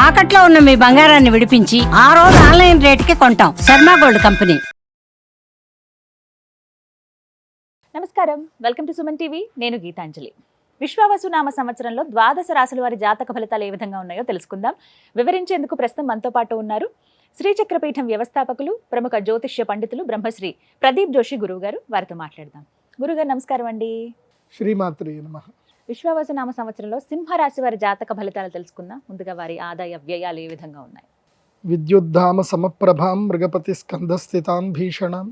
తాకట్లో ఉన్న మీ బంగారాన్ని విడిపించి ఆ రోజు ఆన్లైన్ రేటుకి కొంటాం. Sharma gold company. నమస్కారం, వెల్కమ్ టు సుమన్ టీవీ. నేను గీతాంజలి. విశ్వావసు నామ సంవత్సరంలో ద్వాదశ రాశుల వారి జాతక ఫలితాలు ఏ విధంగా ఉన్నాయో తెలుసుకుందాం. వివరించేందుకు ప్రస్తుతం మనతో పాటు ఉన్నారు శ్రీచక్రపీఠం వ్యవస్థాపకులు, ప్రముఖ జ్యోతిష్య పండితులు బ్రహ్మశ్రీ ప్రదీప్ జోషి గురువు గారు. వారితో మాట్లాడదాం. గురుగారు నమస్కారం అండి. శ్రీమాత్రే నమః. విశ్వావసు నామ సంవత్సరంలో సింహరాశి వారి జాతక ఫలితాలు తెలుసుకుందాం. ముందుగా వారి ఆదాయ వ్యయాలు ఏ విధంగా ఉన్నాయి? విద్యుద్ధామ సమప్రభాం మృగపతి స్కంధస్థితాం భీషణాం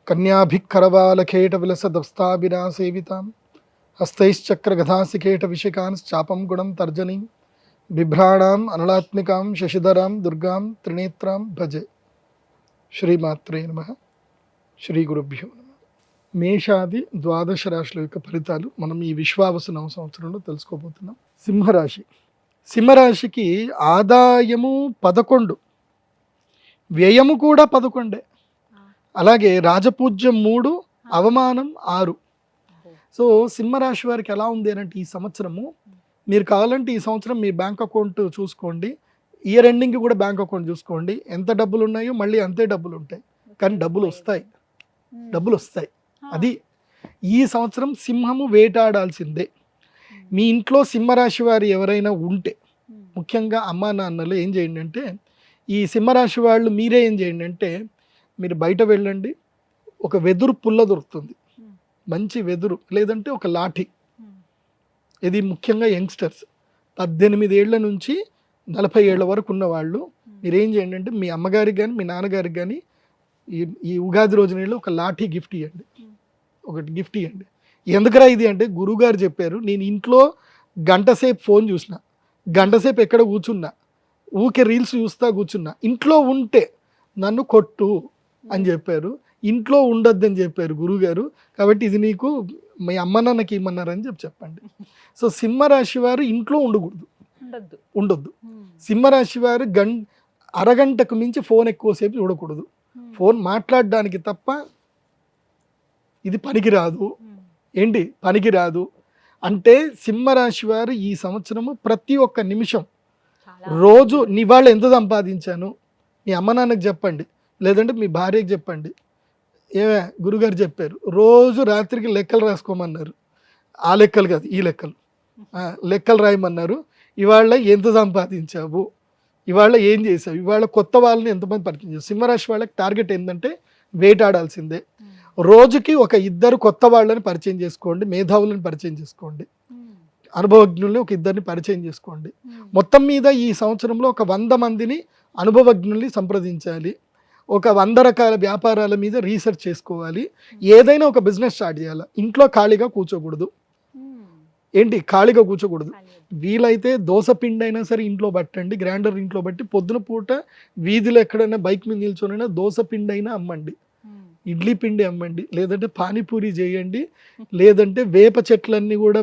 కన్యాభిక్కరవాలకేట విలసదస్తాభిరాసేవితాం హస్తైశ్చక్రగధాసికేట విషికాంశ్చాపం గుణం తర్జనీం బిభ్రాణాం అనలాత్మికాం శశిధరాం దుర్గాం త్రినేత్రాం భజే. శ్రీమాత్రే నమః. శ్రీ గురుభ్యో నమః. మేషాది ద్వాదశ రాశుల యొక్క ఫలితాలు మనం ఈ విశ్వావసు నవ సంవత్సరంలో తెలుసుకోబోతున్నాం. సింహరాశి. సింహరాశికి ఆదాయము 11, వ్యయము కూడా 11, అలాగే రాజపూజ్యం 3, అవమానం 6. సో సింహరాశి వారికి ఎలా ఉంది అంటే ఈ సంవత్సరము మీరు కావాలంటే ఈ సంవత్సరం మీ బ్యాంక్ అకౌంట్ చూసుకోండి, ఇయర్ ఎండింగ్ కూడా బ్యాంక్ అకౌంట్ చూసుకోండి. ఎంత డబ్బులు ఉన్నాయో మళ్ళీ అంతే డబ్బులు ఉంటాయి, కానీ డబ్బులు వస్తాయి. అది ఈ సంవత్సరం సింహము వేటాడాల్సిందే. మీ ఇంట్లో సింహరాశి వారు ఎవరైనా ఉంటే ముఖ్యంగా అమ్మా నాన్నలు ఏం చేయండి అంటే, ఈ సింహరాశి వాళ్ళు మీరే ఏం చేయండి అంటే, మీరు బయట వెళ్ళండి, ఒక వెదురు పుల్ల దొరుకుతుంది, మంచి వెదురు, లేదంటే ఒక లాఠీ. ఇది ముఖ్యంగా యంగ్స్టర్స్ 18 ఏళ్ల నుంచి 40 ఏళ్ల వరకు ఉన్న వాళ్ళు మీరేం చేయండి అంటే, మీ అమ్మగారికి కానీ మీ నాన్నగారికి కానీ ఈ ఉగాది రోజున ఒక లాఠీ గిఫ్ట్ ఇవ్వండి, ఒకటి గిఫ్ట్ ఇవ్వండి. ఎందుకురా ఇది అంటే, గురువుగారు చెప్పారు, నేను ఇంట్లో గంటసేపు ఫోన్ చూసిన, గంటసేపు ఎక్కడ కూర్చున్నా, ఊకే రీల్స్ చూస్తా కూర్చున్నా, ఇంట్లో ఉంటే నన్ను కొట్టు అని చెప్పారు, ఇంట్లో ఉండొద్దని చెప్పారు గురువుగారు, కాబట్టి ఇది నీకు మీ అమ్మ నాన్నకి ఇమ్మన్నారని చెప్పండి. సో సింహరాశి వారు ఇంట్లో ఉండొద్దు. సింహరాశి వారు అరగంటకు మించి ఫోన్ ఎక్కువసేపు చూడకూడదు. ఫోన్ మాట్లాడడానికి తప్ప ఇది పనికిరాదు. పనికిరాదు అంటే సింహరాశి వారు ఈ సంవత్సరము ప్రతి ఒక్క నిమిషం, రోజు నీ వాళ్ళు ఎంత సంపాదించాను మీ అమ్మ నాన్నకి చెప్పండి, లేదంటే మీ భార్యకి చెప్పండి. గురుగారు చెప్పారు, రోజు రాత్రికి లెక్కలు రాసుకోమన్నారు. ఆ లెక్కలు కాదు, ఈ లెక్కలు రాయమన్నారు. ఇవాళ ఎంత సంపాదించావు, ఇవాళ ఏం చేసావు, ఇవాళ కొత్త వాళ్ళని ఎంతమంది పరిచయం చేసావు. సింహరాశి వాళ్ళకి టార్గెట్ ఏంటంటే వేటాడాల్సిందే. రోజుకి ఒక 2 కొత్త వాళ్ళని పరిచయం చేసుకోండి, మేధావులను పరిచయం చేసుకోండి, అనుభవజ్ఞుల్ని ఒక 2 పరిచయం చేసుకోండి. మొత్తం మీద ఈ సంవత్సరంలో ఒక 100 మందిని అనుభవజ్ఞుల్ని సంప్రదించాలి. ఒక 100 రకాల వ్యాపారాల మీద రీసెర్చ్ చేసుకోవాలి. ఏదైనా ఒక బిజినెస్ స్టార్ట్ చేయాలి. ఇంట్లో ఖాళీగా కూర్చోకూడదు. ఖాళీగా కూర్చోకూడదు. వీలైతే దోశ పిండి అయినా సరే ఇంట్లో పట్టండి, గ్రైండర్ ఇంట్లో బట్టి పొద్దున పూట వీధిలో ఎక్కడైనా బైక్ మీద నిల్చొనైనా దోశ పిండి అయినా అమ్మండి, ఇడ్లీ పిండి అమ్మండి, లేదంటే పానీపూరి చేయండి, లేదంటే వేప చెట్లన్నీ కూడా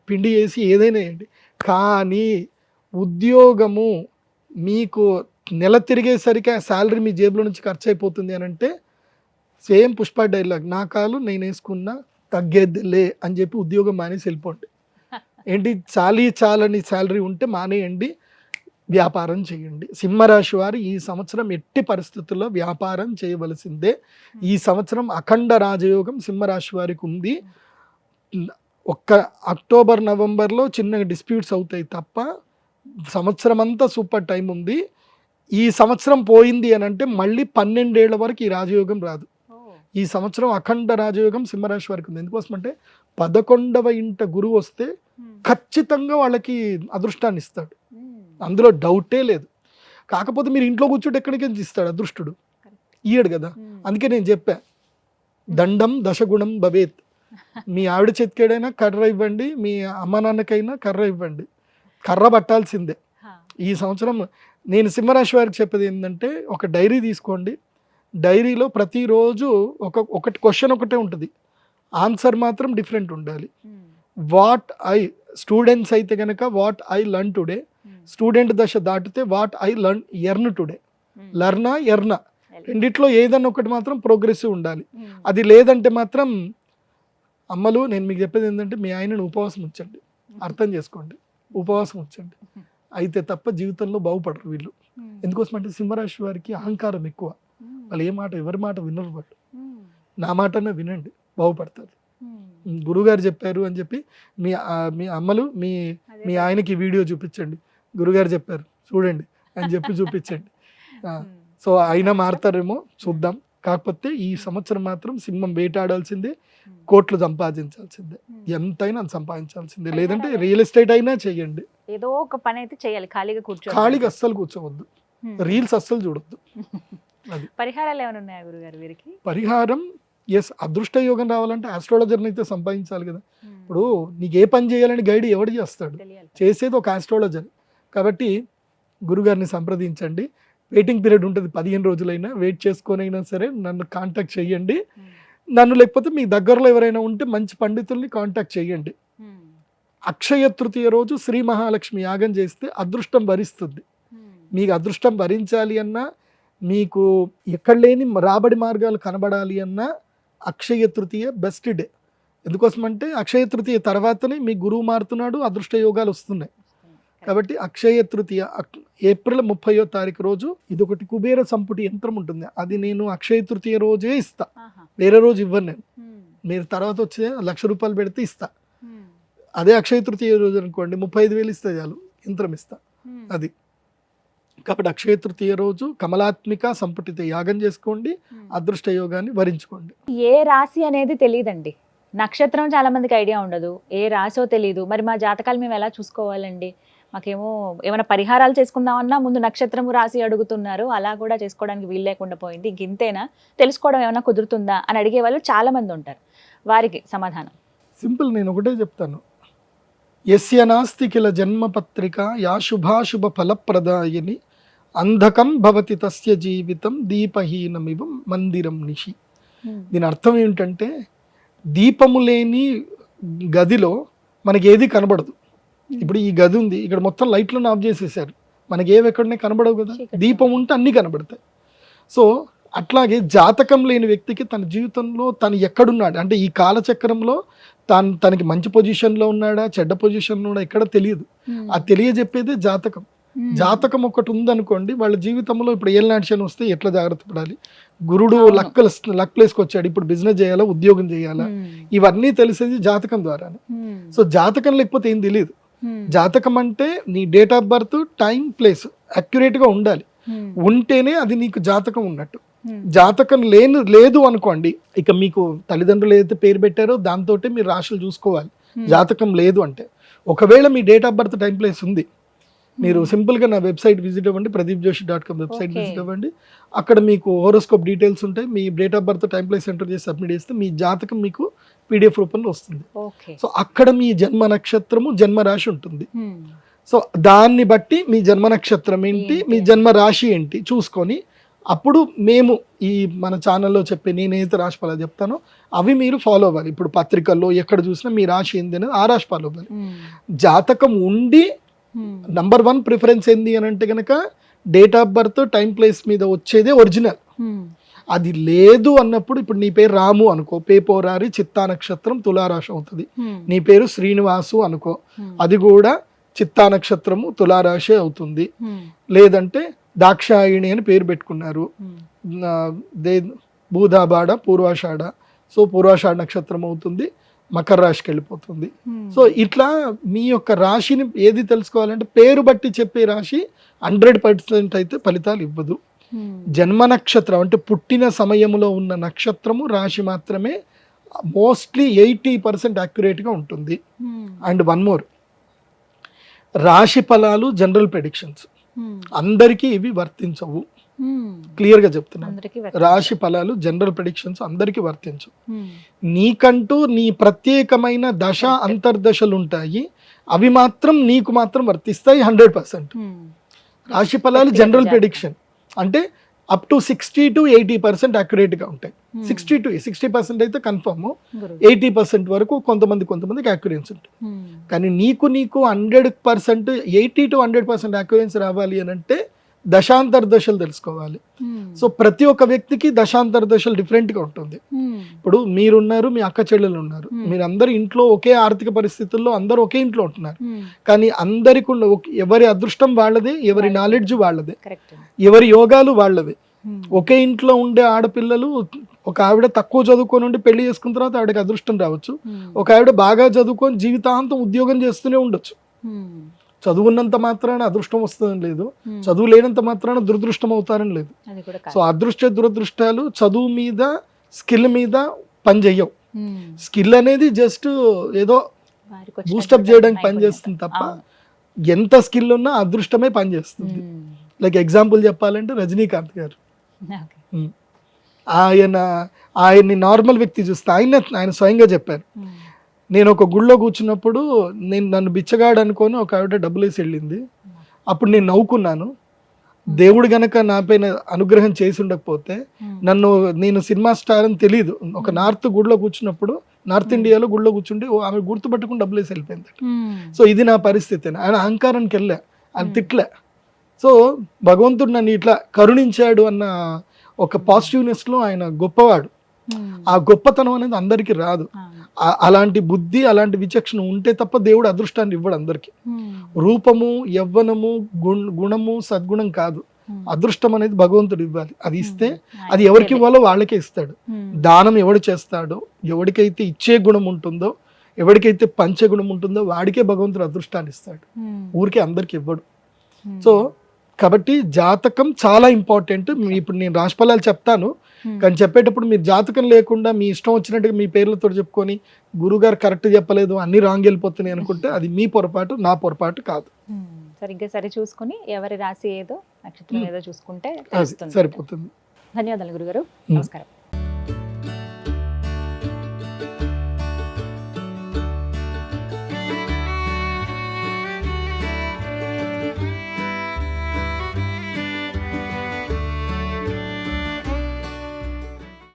పిండి వేసి ఏదైనా వేయండి. కానీ ఉద్యోగము మీకు నెల తిరిగేసరికి ఆ శాలరీ మీ జేబులో నుంచి ఖర్చు అయిపోతుంది అని అంటే, సేమ్ పుష్ప డైలాగ్, నా కాలు నేను వేసుకున్నా తగ్గేదిలే అని చెప్పి ఉద్యోగం మానేసి వెళ్ళిపోండి. చాలని శాలరీ ఉంటే మానేయండి, వ్యాపారం చేయండి. సింహరాశి వారు ఈ సంవత్సరం ఎట్టి పరిస్థితుల్లో వ్యాపారం చేయవలసిందే. ఈ సంవత్సరం అఖండ రాజయోగం సింహరాశి వారికి ఉంది. ఒక్క అక్టోబర్ నవంబర్లో చిన్న డిస్ప్యూట్స్ అవుతాయి తప్ప సంవత్సరం అంతా సూపర్ టైం ఉంది. ఈ సంవత్సరం పోయింది అని అంటే మళ్ళీ 12 ఏళ్ల వరకు ఈ రాజయోగం రాదు. ఈ సంవత్సరం అఖండ రాజయోగం సింహరాశి వారికి ఉంది. ఎందుకోసం అంటే 11వ ఇంట గురువు వస్తే ఖచ్చితంగా వాళ్ళకి అదృష్టాన్ని ఇస్తాడు, అందులో డౌటే లేదు. కాకపోతే మీరు ఇంట్లో కూర్చుంటే ఎక్కడికి ఇస్తాడు అదృష్టుడు, ఇయ్యడు కదా. అందుకే నేను చెప్పా, దండం దశగుణం భవేత్. మీ ఆవిడ చేతికేడైనా కర్ర ఇవ్వండి, మీ అమ్మ నాన్నకైనా కర్ర ఇవ్వండి, కర్ర పట్టాల్సిందే. ఈ సంవత్సరం నేను సింహరాశి వారికి చెప్పేది ఏంటంటే, ఒక డైరీ తీసుకోండి, డైరీలో ప్రతిరోజు ఒకటి క్వశ్చన్ ఒకటే ఉంటుంది, ఆన్సర్ మాత్రం డిఫరెంట్ ఉండాలి. స్టూడెంట్స్ అయితే కనుక what I learn today, student దశ దాటితే వాట్ ఐ ఎర్న్ టుడే. ఎర్నా రెండిట్లో ఏదన్నా ఒకటి మాత్రం ప్రోగ్రెసివ్ ఉండాలి. అది లేదంటే మాత్రం అమ్మలు నేను మీకు చెప్పేది ఏంటంటే, మీ ఆయనను ఉపవాసం ఉంచండి, అర్థం చేసుకోండి, ఉపవాసం ఉంచండి. అయితే తప్ప జీవితంలో బాగుపడరు వీళ్ళు. ఎందుకోసం అంటే సింహరాశి వారికి అహంకారం ఎక్కువ. వాళ్ళు ఏ మాట ఎవరి మాట వినరు వాళ్ళు. నా మాటనే వినండి, బాగుపడతారు. గురుగారు చెప్పారు అని చెప్పి మీ అమ్మలు మీ ఆయనకి వీడియో చూపించండి, గురుగారు చెప్పారు చూడండి అని చెప్పి చూపించండి. సో అయినా మారుతారేమో చూద్దాం. కాకపోతే ఈ సంవత్సరం మాత్రం సింహం వేటాడాల్సిందే, కోట్లు సంపాదించాల్సిందే, ఎంతైనా అది సంపాదించాల్సిందే. లేదంటే రియల్ ఎస్టేట్ అయినా చెయ్యండి, ఏదో ఒక పని అయితే చేయాలి, ఖాళీగా ఖాళీగా అస్సలు కూర్చోవద్దు, రీల్స్ అస్సలు చూడొద్దు. అది పరిహారాలు ఏమైనా ఉన్నాయా గురుగారు వీరికి? పరిహారం ఎస్, అదృష్ట యోగం రావాలంటే ఆస్ట్రాలజర్ని అయితే సంపాదించాలి కదా. ఇప్పుడు నీకు ఏ పని చేయాలని గైడ్ ఎవడు చేస్తాడు? చేసేది ఒక ఆస్ట్రాలజర్. కాబట్టి గురుగారిని సంప్రదించండి. వెయిటింగ్ పీరియడ్ ఉంటుంది, 15 రోజులైనా వెయిట్ చేసుకొని అయినా సరే నన్ను కాంటాక్ట్ చేయండి. నన్ను లేకపోతే మీ దగ్గరలో ఎవరైనా ఉంటే మంచి పండితుల్ని కాంటాక్ట్ చేయండి. అక్షయ తృతీయ రోజు శ్రీ మహాలక్ష్మి యాగం చేస్తే అదృష్టం భరిస్తుంది. మీకు అదృష్టం భరించాలి అన్నా, మీకు ఎక్కడ లేని రాబడి మార్గాలు కనబడాలి అన్నా అక్షయ తృతీయ బెస్ట్ డే. ఎందుకోసం అంటే అక్షయ తృతీయ తర్వాతనే మీ గురువు మారుతున్నాడు, అదృష్ట యోగాలు వస్తున్నాయి. కాబట్టి అక్షయ తృతీయ ఏప్రిల్ 30వ తారీఖు రోజు ఇది ఒకటి కుబేర సంపుటి యంత్రం ఉంటుంది, అది నేను అక్షయ తృతీయ రోజే ఇస్తా, వేరే రోజు ఇవ్వను నేను. మీరు తర్వాత వచ్చే 1,00,000 రూపాయలు పెడితే ఇస్తా. అదే అక్షయ తృతీయ రోజు అనుకోండి 35,000 ఇస్తే చాలు, యంత్రం ఇస్తా. అది కాబట్టి అక్షయ తృతీయ రోజు కమలాత్మిక సంపుటిత యాగం చేసుకోండి, అదృష్ట యోగాన్ని వరించుకోండి. ఏ రాశి అనేది తెలియదండి, నక్షత్రం చాలా మందికి ఐడియా ఉండదు, ఏ రాశో తెలియదు. మరి మా జాతకాలు మేము ఎలా చూసుకోవాలండి? మాకేమో ఏమైనా పరిహారాలు చేసుకుందామన్నా ముందు నక్షత్రము రాశి అడుగుతున్నారు, అలా కూడా చేసుకోవడానికి వీలు లేకుండా పోయింది. ఇంక ఇంతేనా, తెలుసుకోవడం ఏమైనా కుదురుతుందా అని అడిగే వాళ్ళు చాలా మంది ఉంటారు. వారికి సమాధానం సింపుల్, నేను ఒకటే చెప్తాను. యస్య నాస్తి కిల జన్మపత్రిక యా శుభాశుభ ఫలప్రదాయని అంధకం భవతి తస్య జీవితం దీపహీనమివ మందిరం నిషి. దీని అర్థం ఏంటంటే దీపము లేని గదిలో మనకి ఏది కనబడదు. ఇప్పుడు ఈ గది ఉంది, ఇక్కడ మొత్తం లైట్లను ఆఫ్ చేసేసారు, మనకి ఏవి ఎక్కడనే కనబడవు కదా. దీపం ఉంటే అన్నీ కనబడతాయి. సో అట్లాగే జాతకం లేని వ్యక్తికి తన జీవితంలో తను ఎక్కడున్నాడు అంటే ఈ కాలచక్రంలో తనకి మంచి పొజిషన్లో ఉన్నాడా చెడ్డ పొజిషన్లో ఉన్నాడా ఎక్కడ తెలియదు. అది తెలియజెప్పేదే జాతకం. జాతకం ఒకటి ఉందనుకోండి, వాళ్ళ జీవితంలో ఇప్పుడు ఏలినాటి వస్తే ఎట్లా జాగ్రత్త పడాలి, గురుడు లక్ ప్లేస్కి వచ్చాడు, ఇప్పుడు బిజినెస్ చేయాలా ఉద్యోగం చేయాలా, ఇవన్నీ తెలిసేది జాతకం ద్వారానే. సో జాతకం లేకపోతే ఏం తెలియదు. జాతకం అంటే నీ date of birth, time, place అక్యురేట్గా ఉండాలి, ఉంటేనే అది నీకు జాతకం ఉన్నట్టు. జాతకం లేదు అనుకోండి, ఇక మీకు తల్లిదండ్రులు ఏదైతే పేరు పెట్టారో దాంతో మీరు రాశులు చూసుకోవాలి. జాతకం లేదు అంటే, ఒకవేళ మీ date of birth, time, place ఉంది, మీరు సింపుల్గా నా వెబ్సైట్ విజిట్ అవ్వండి, pradeepjoshi.com వెబ్సైట్ విజిట్ అవ్వండి. అక్కడ మీకు హోరోస్కోప్ డీటెయిల్స్ ఉంటాయి. మీ date of birth, time, place enter చేసి సబ్మిట్ చేస్తే మీ జాతకం మీకు PDF రూపంలో వస్తుంది. సో అక్కడ మీ జన్మ నక్షత్రము, జన్మ రాశి ఉంటుంది. సో దాన్ని బట్టి మీ జన్మ నక్షత్రం ఏంటి, మీ జన్మ రాశి ఏంటి చూసుకొని అప్పుడు మేము ఈ మన ఛానల్లో చెప్పే నేనైతే రాశి ఫలాలు చెప్తానో అవి మీరు ఫాలో అవ్వాలి. ఇప్పుడు పత్రికల్లో ఎక్కడ చూసినా మీ రాశి ఏంది అనేది ఆ రాశి ఫాలో అవ్వాలి. జాతకం ఉండి నంబర్ 1 ప్రిఫరెన్స్ ఏంది అని అంటే కనుక date of birth, time, place మీద వచ్చేదే ఒరిజినల్. అది లేదు అన్నప్పుడు ఇప్పుడు నీ పేరు రాము అనుకో, పేపోరారి చిత్తా నక్షత్రం తులారాశి అవుతుంది. నీ పేరు శ్రీనివాసు అనుకో, అది కూడా చిత్తా నక్షత్రము తులారాశి అవుతుంది. లేదంటే దాక్షాయిణి అని పేరు పెట్టుకున్నారు, భూధాబాడ పూర్వాషాఢ, సో పూర్వాషాఢ నక్షత్రం అవుతుంది, మకర రాశికి వెళ్ళిపోతుంది. సో ఇట్లా మీ యొక్క రాశిని ఏది తెలుసుకోవాలంటే పేరు బట్టి చెప్పే రాశి 100% అయితే ఫలితాలు ఇవ్వదు. జన్మ నక్షత్రం అంటే పుట్టిన సమయంలో ఉన్న నక్షత్రము రాశి మాత్రమే మోస్ట్లీ 80% యాక్యురేట్గా ఉంటుంది. అండ్ వన్ మోర్, రాశి ఫలాలు జనరల్ ప్రెడిక్షన్స్ అందరికీ ఇవి వర్తించవు. క్లియర్గా చెప్తున్నాను, రాశి ఫలాలు జనరల్ ప్రెడిక్షన్స్ అందరికీ వర్తించవు. నీకంటూ నీ ప్రత్యేకమైన దశ అంతర్దశలు ఉంటాయి, అవి మాత్రం నీకు మాత్రం వర్తిస్తాయి 100%. రాశి ఫలాలు జనరల్ ప్రెడిక్షన్ అంటే అప్ టు 60 to 80% యాక్యురేట్గా ఉంటాయి. 60% అయితే కన్ఫర్మ్, 80% వరకు కొంతమందికి యాక్యురెన్స్ ఉంటుంది. కానీ నీకు 100% 80 to 100% యాక్యురెన్స్ రావాలి అని అంటే దశాంతర దశలు తెలుసుకోవాలి. సో ప్రతి ఒక్క వ్యక్తికి దశాంతర దశలు డిఫరెంట్గా ఉంటుంది. ఇప్పుడు మీరున్నారు, మీ అక్క చెల్లెలు ఉన్నారు, మీరందరూ ఇంట్లో ఒకే ఆర్థిక పరిస్థితుల్లో అందరూ ఒకే ఇంట్లో ఉంటున్నారు. కానీ అందరికి ఎవరి అదృష్టం వాళ్ళదే, ఎవరి నాలెడ్జ్ వాళ్ళదే, ఎవరి యోగాలు వాళ్ళదే. ఒకే ఇంట్లో ఉండే ఆడపిల్లలు, ఒక ఆవిడ తక్కువ చదువుకొని ఉండి పెళ్లి చేసుకున్న తర్వాత ఆవిడకి అదృష్టం రావచ్చు. ఒక ఆవిడ బాగా చదువుకొని జీవితాంతం ఉద్యోగం చేస్తూనే ఉండొచ్చు. చదువున్నంత మాత్రాన అదృష్టం వస్తుందని లేదు, చదువు లేనంత మాత్రాన దురదృష్టం అవుతారని లేదు. సో అదృష్ట దురదృష్టాలు చదువు మీద, స్కిల్ మీద పని చెయ్యవు. స్కిల్ అనేది జస్ట్ ఏదో బూస్టప్ చేయడానికి పనిచేస్తుంది తప్ప ఎంత స్కిల్ ఉన్నా అదృష్టమే పనిచేస్తుంది. లైక్ ఎగ్జాంపుల్ చెప్పాలంటే రజనీకాంత్ గారు, ఆయన్ని నార్మల్ వ్యక్తి చూస్తే ఆయన స్వయంగా చెప్పారు, నేను ఒక గుళ్ళో కూర్చున్నప్పుడు నన్ను బిచ్చగాడు అనుకొని ఒక ఆవిడ డబ్బులు వేసి వెళ్ళింది. అప్పుడు నేను నవ్వుకున్నాను. దేవుడు గనక నా పైన అనుగ్రహం చేసి ఉండకపోతే నేను సినిమా స్టార్ అని తెలియదు. ఒక నార్త్ గుడిలో కూర్చున్నప్పుడు, నార్త్ ఇండియాలో గుడిలో కూర్చుంటే ఆమె గుర్తుపట్టుకుని డబ్బులు వేసి వెళ్ళిపోయింది. సో ఇది నా పరిస్థితి. ఆయన అహంకారానికి వెళ్ళా, ఆయన తిట్లే. సో భగవంతుడు నన్ను ఇట్లా కరుణించాడు అన్న ఒక పాజిటివ్నెస్ లో ఆయన గొప్పవాడు. ఆ గొప్పతనం అనేది అందరికీ రాదు. అలాంటి బుద్ధి, అలాంటి విచక్షణ ఉంటే తప్ప దేవుడు అదృష్టాన్ని ఇవ్వడు అందరికి. రూపము, యవ్వనము, గుణము, సద్గుణం కాదు. అదృష్టం అనేది భగవంతుడు ఇవ్వాలి. అది ఇస్తే అది ఎవరికి ఇవ్వాలో వాళ్ళకే ఇస్తాడు. దానం ఎవడు చేస్తాడో, ఎవరికైతే ఇచ్చే గుణం ఉంటుందో, ఎవరికైతే పంచే గుణం ఉంటుందో వాడికే భగవంతుడు అదృష్టాన్ని ఇస్తాడు. ఊరికే అందరికి ఇవ్వడు. సో కాబట్టి జాతకం చాలా ఇంపార్టెంట్. ఇప్పుడు నేను రాశిఫలాలు చెప్తాను, కానీ చెప్పేటప్పుడు మీరు జాతకం లేకుండా మీ ఇష్టం వచ్చినట్టుగా మీ పేర్లతో చెప్పుకొని గురుగారు కరెక్ట్ చెప్పలేదు, అన్ని రాంగ్ వెళ్ళిపోతున్నాయి అనుకుంటే అది మీ పొరపాటు, నా పొరపాటు కాదు. సరిగ్గా సరి చూసుకుని ఎవరి రాశి ఏదో, నక్షత్రం ఏదో చూసుకుంటే సరిపోతుంది. ధన్యవాదాలు గురుగారు. నమస్కారం.